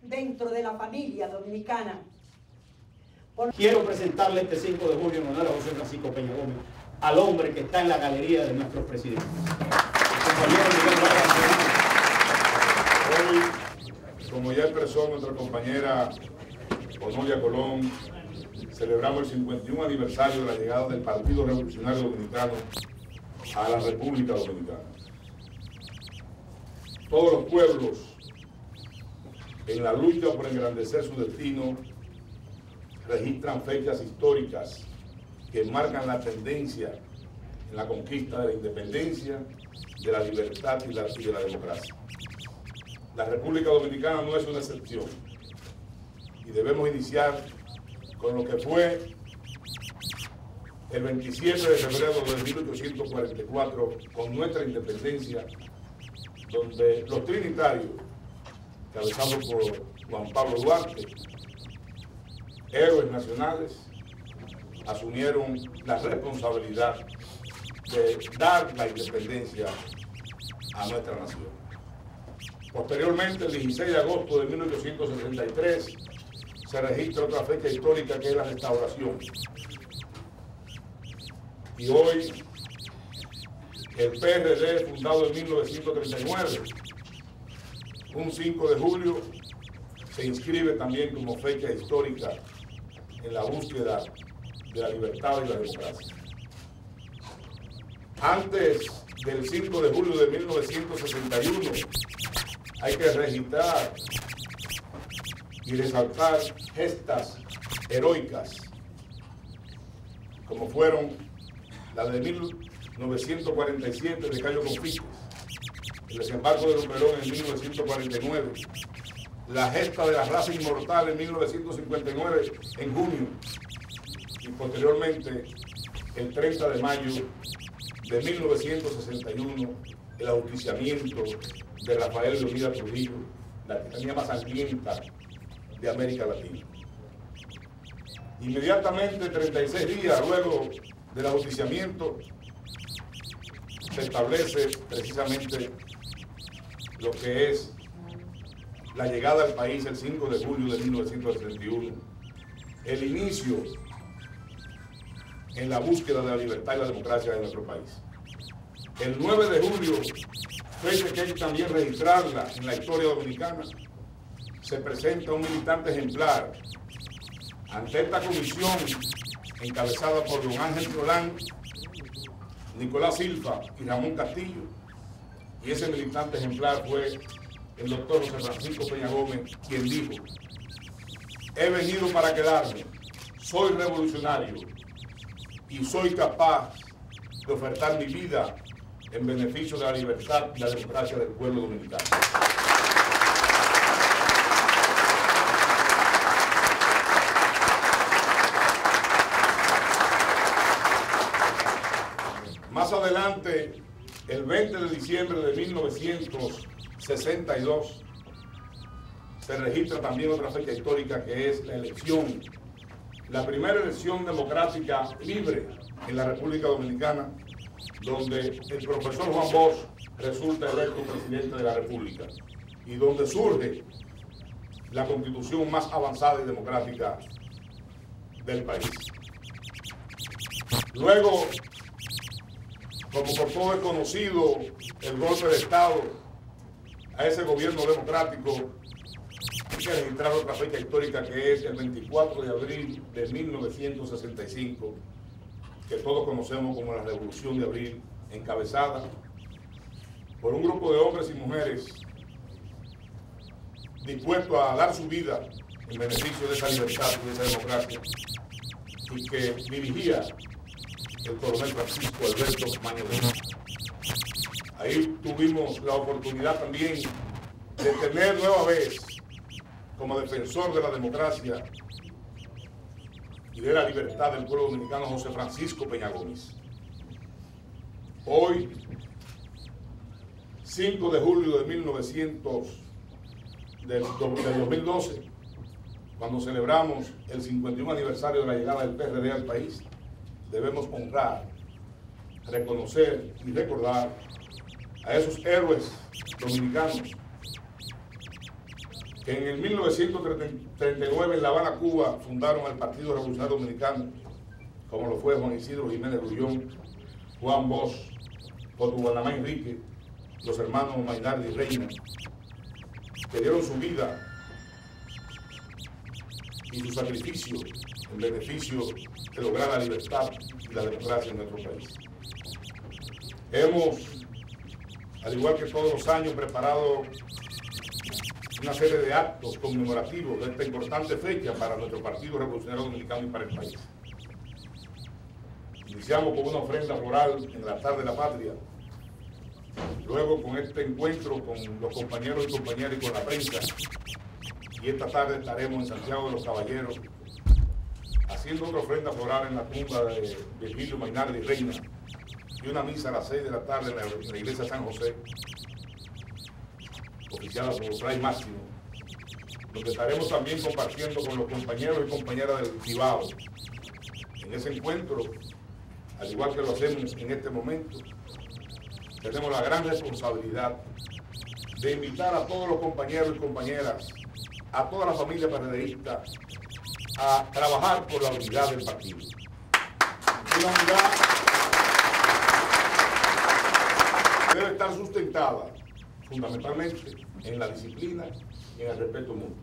dentro de la familia dominicana. Quiero presentarle este 5 de julio en honor a José Francisco Peña Gómez, al hombre que está en la galería de nuestros presidentes. Hoy, como ya expresó nuestra compañera Onolia Colón, celebramos el 51 aniversario de la llegada del Partido Revolucionario Dominicano a la República Dominicana. Todos los pueblos, en la lucha por engrandecer su destino, registran fechas históricas que marcan la tendencia en la conquista de la independencia, de la libertad y de la democracia. La República Dominicana no es una excepción y debemos iniciar con lo que fue el 27 de febrero de 1844, con nuestra independencia, donde los trinitarios, encabezados por Juan Pablo Duarte, héroes nacionales, asumieron la responsabilidad de dar la independencia a nuestra nación. Posteriormente, el 16 de agosto de 1863, se registra otra fecha histórica que es la restauración. Y hoy, el PRD, fundado en 1939, un 5 de julio, se inscribe también como fecha histórica en la búsqueda de la libertad y la democracia. Antes del 5 de julio de 1961, hay que registrar y resaltar gestas heroicas, como fueron la de 1947 de Cayo Confites, el desembarco de Luperón en 1949, la gesta de la raza inmortal en 1959 en junio, y posteriormente el 30 de mayo de 1961 el ajusticiamiento de Rafael Leónidas Trujillo, la tiranía más sangrienta de América Latina. Inmediatamente, 36 días luego del ajusticiamiento, se establece precisamente lo que es la llegada al país el 5 de julio de 1961, el inicio en la búsqueda de la libertad y la democracia de nuestro país. El 9 de julio, fecha que hay que también registrarla en la historia dominicana, se presenta un militante ejemplar ante esta comisión encabezada por don Ángel Rolán, Nicolás Silva y Ramón Castillo, y ese militante ejemplar fue el doctor José Francisco Peña Gómez, quien dijo: he venido para quedarme, soy revolucionario y soy capaz de ofertar mi vida en beneficio de la libertad y la democracia del pueblo dominicano. Más adelante, el 20 de diciembre de 1962, se registra también otra fecha histórica, que es la elección, la primera elección democrática libre en la República Dominicana, donde el profesor Juan Bosch resulta electo presidente de la República y donde surge la constitución más avanzada y democrática del país. Luego, como por todo es conocido, el golpe de Estado a ese gobierno democrático, hay que registrar otra fecha histórica, que es el 24 de abril de 1965, que todos conocemos como la Revolución de Abril, encabezada por un grupo de hombres y mujeres dispuestos a dar su vida en beneficio de esa libertad y de esa democracia, y que dirigía el coronel Francisco Alberto Maño Gómez. Ahí tuvimos la oportunidad también de tener nueva vez como defensor de la democracia y de la libertad del pueblo dominicano José Francisco Peña Gómez. Hoy, 5 de julio de 2012, cuando celebramos el 51 aniversario de la llegada del PRD al país, debemos honrar, reconocer y recordar a esos héroes dominicanos que en el 1939 en La Habana, Cuba, fundaron el Partido Revolucionario Dominicano, como lo fue Juan Isidro Jiménez Grullón, Juan Bosch, Potubanamá Enrique, los hermanos Mainardi y Reina, que dieron su vida y su sacrificio en beneficio de lograr la libertad y la democracia en nuestro país. Hemos, al igual que todos los años, preparado una serie de actos conmemorativos de esta importante fecha para nuestro Partido Revolucionario Dominicano y para el país. Iniciamos con una ofrenda floral en el altar de la patria, luego con este encuentro con los compañeros y compañeras y con la prensa, y esta tarde estaremos en Santiago de los Caballeros haciendo otra ofrenda floral en la tumba de Virgilio Mainardi y Reina, y una misa a las 6 de la tarde en la iglesia San José, oficiada por Fray Máximo, donde estaremos también compartiendo con los compañeros y compañeras del Cibao. En ese encuentro, al igual que lo hacemos en este momento, tenemos la gran responsabilidad de invitar a todos los compañeros y compañeras, a toda la familia PRDista, a trabajar por la unidad del partido. Una unidad debe estar sustentada fundamentalmente en la disciplina y en el respeto mutuo.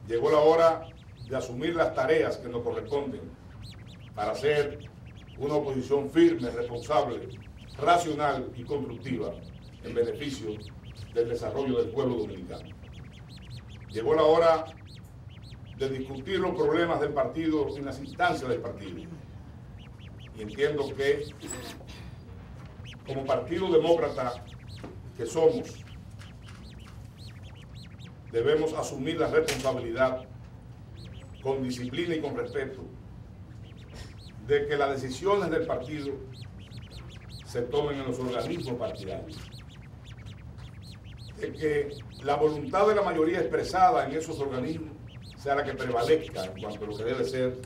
Llegó la hora de asumir las tareas que nos corresponden para hacer una oposición firme, responsable, racional y constructiva en beneficio del desarrollo del pueblo dominicano. Llegó la hora de discutir los problemas del partido en las instancias del partido. Y entiendo que como partido demócrata que somos, debemos asumir la responsabilidad con disciplina y con respeto de que las decisiones del partido se tomen en los organismos partidarios, de que la voluntad de la mayoría expresada en esos organismos sea la que prevalezca en cuanto a lo que debe ser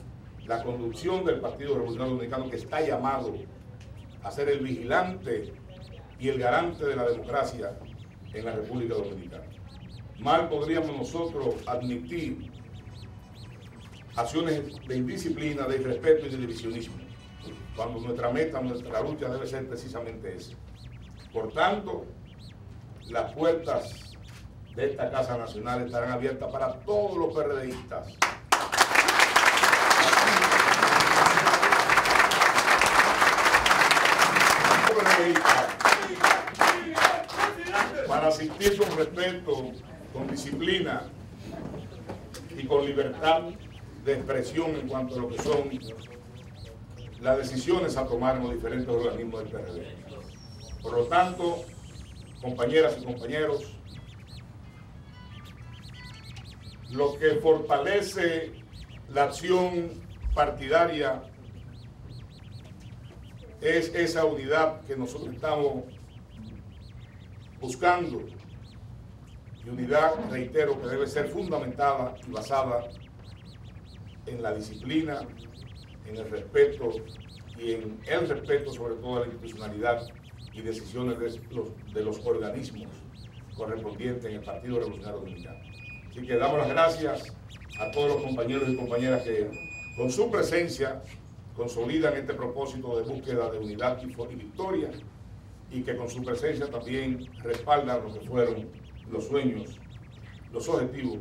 la conducción del Partido Revolucionario Dominicano, que está llamado a ser el vigilante y el garante de la democracia en la República Dominicana. Mal podríamos nosotros admitir acciones de indisciplina, de irrespeto y de divisionismo, cuando nuestra meta, nuestra lucha debe ser precisamente esa. Por tanto, las puertas de esta Casa Nacional estarán abiertas para todos los PRDistas. Para asistir con respeto, con disciplina y con libertad de expresión en cuanto a lo que son las decisiones a tomar en los diferentes organismos del PRD. Por lo tanto, compañeras y compañeros, lo que fortalece la acción partidaria es esa unidad que nosotros estamos buscando, y unidad, reitero, que debe ser fundamentada y basada en la disciplina, en el respeto y en el respeto sobre todo a la institucionalidad y decisiones de los organismos correspondientes en el Partido Revolucionario Dominicano. Así que damos las gracias a todos los compañeros y compañeras que con su presencia consolidan este propósito de búsqueda de unidad y victoria, y que con su presencia también respaldan lo que fueron los sueños, los objetivos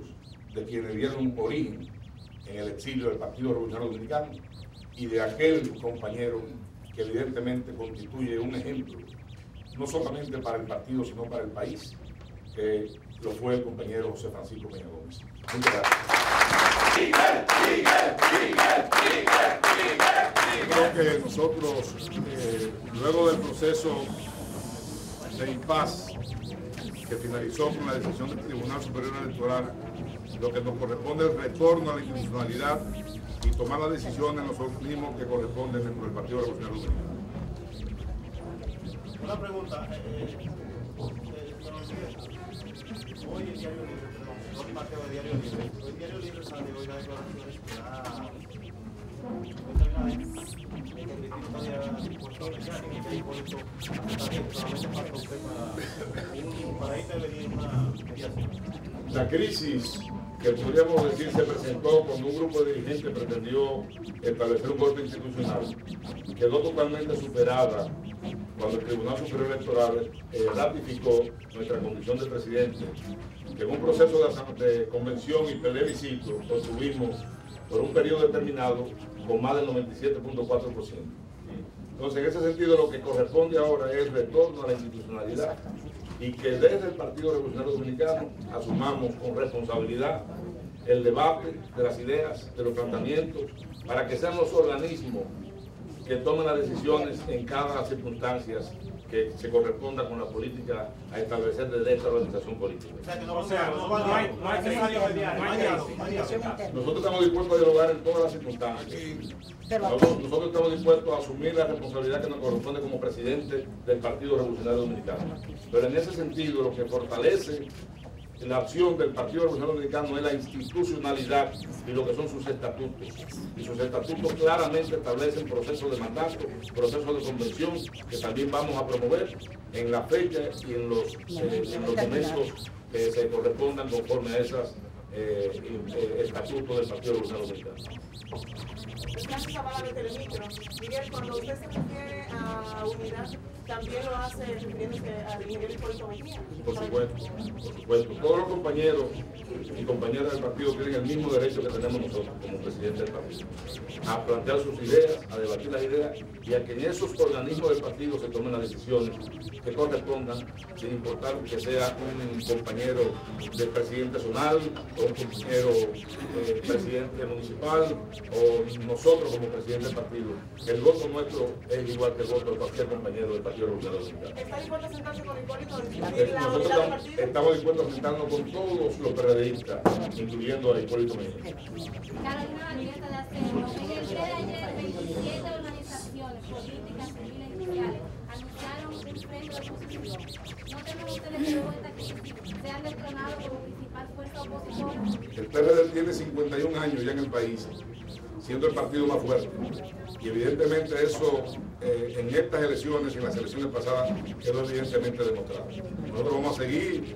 de quienes dieron origen en el exilio del Partido Revolucionario Dominicano y de aquel compañero que evidentemente constituye un ejemplo, no solamente para el partido, sino para el país, que lo fue el compañero José Francisco Peña Gómez. Muchas gracias. Creo que nosotros, luego del proceso de impas que finalizó con la decisión del Tribunal Superior Electoral, lo que nos corresponde es el retorno a la institucionalidad y tomar las decisiones en los organismos que corresponden dentro del Partido Revolucionario Dominicano. Una pregunta, hoy el Diario Libre, Don Mateo de Diario Libre, el Diario Libre sale hoy la declaración que para ahí te venir una mediación. La crisis que podríamos decir se presentó cuando un grupo de dirigentes pretendió establecer un golpe institucional, quedó totalmente superada cuando el Tribunal Superior Electoral ratificó nuestra condición de presidente, que en un proceso de convención y plebiscito construimos por un periodo determinado con más del 97.4%. Entonces, en ese sentido, lo que corresponde ahora es el retorno a la institucionalidad y que desde el Partido Revolucionario Dominicano asumamos con responsabilidad el debate de las ideas, de los planteamientos, para que sean los organismos que tomen las decisiones en cada circunstancia que se corresponda con la política a establecer desde esta organización política. O sea, no hay escenario de diálogo, no hay diálogo. Nosotros estamos dispuestos a dialogar en todas las circunstancias. Nosotros estamos dispuestos a asumir la responsabilidad que nos corresponde como presidente del Partido Revolucionario Dominicano. Pero en ese sentido, lo que fortalece la acción del Partido Revolucionario Dominicano es la institucionalidad y lo que son sus estatutos. Y sus estatutos claramente establecen procesos de mandato, procesos de convención, que también vamos a promover en la fecha y en los momentos que se correspondan conforme a esos estatutos del Partido Revolucionario Dominicano. Gracias a Bala de Telemicro. Miguel, cuando usted se refiere a unidad, también lo hace refiriéndose al ingeniero Hipólito Mejía. Por supuesto, por supuesto. Todos los compañeros y compañeras del partido tienen el mismo derecho que tenemos nosotros como presidente del partido, a plantear sus ideas, a debatir las ideas y a que en esos organismos del partido se tomen las decisiones que correspondan, sin importar que sea un compañero del presidente zonal o un compañero presidente municipal o nosotros como presidente del partido. El voto nuestro es igual que el voto de cualquier compañero del Partido Revolucionario Dominicano. ¿Está dispuesto a sentarse con Hipólito a discutir la unidad del partido? Estamos dispuestos a sentarnos con todos los PRDistas, incluyendo a Hipólito Mejía. Carolina Valiente de Acero, en el día de ayer 27 organizaciones políticas, civiles y sociales anunciaron un frente de oposición. ¿No temen ustedes que luego de esta crisis sean destronados como principal fuerza opositora? El PRD tiene 51 años ya en el país, siendo el partido más fuerte. Y evidentemente eso en estas elecciones y en las elecciones pasadas quedó evidentemente demostrado. Nosotros vamos a seguir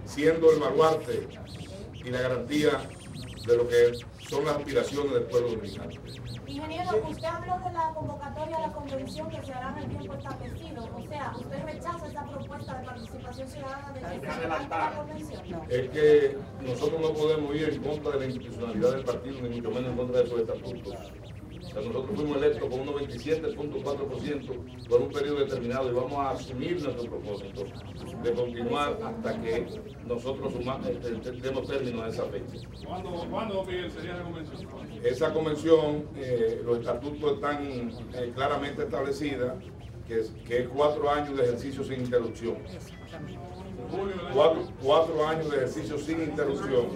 siendo el baluarte y la garantía de lo que son las aspiraciones del pueblo dominicano. Ingeniero, usted habló de la convocatoria a la convención que se hará en el tiempo establecido. O sea, ¿usted rechaza esa propuesta de participación ciudadana de que se adelante la convención? Es que nosotros no podemos ir en contra de la institucionalidad del partido, ni mucho menos en contra de sus estatutos. O sea, nosotros fuimos electos con un 97.4% por un periodo determinado y vamos a asumir nuestro propósito de continuar hasta que nosotros demos término a esa fecha. ¿Cuándo, Miguel, sería la convención? Esa convención, los estatutos están claramente establecidas, que es 4 años de ejercicio sin interrupción. 4 años de ejercicio sin interrupción.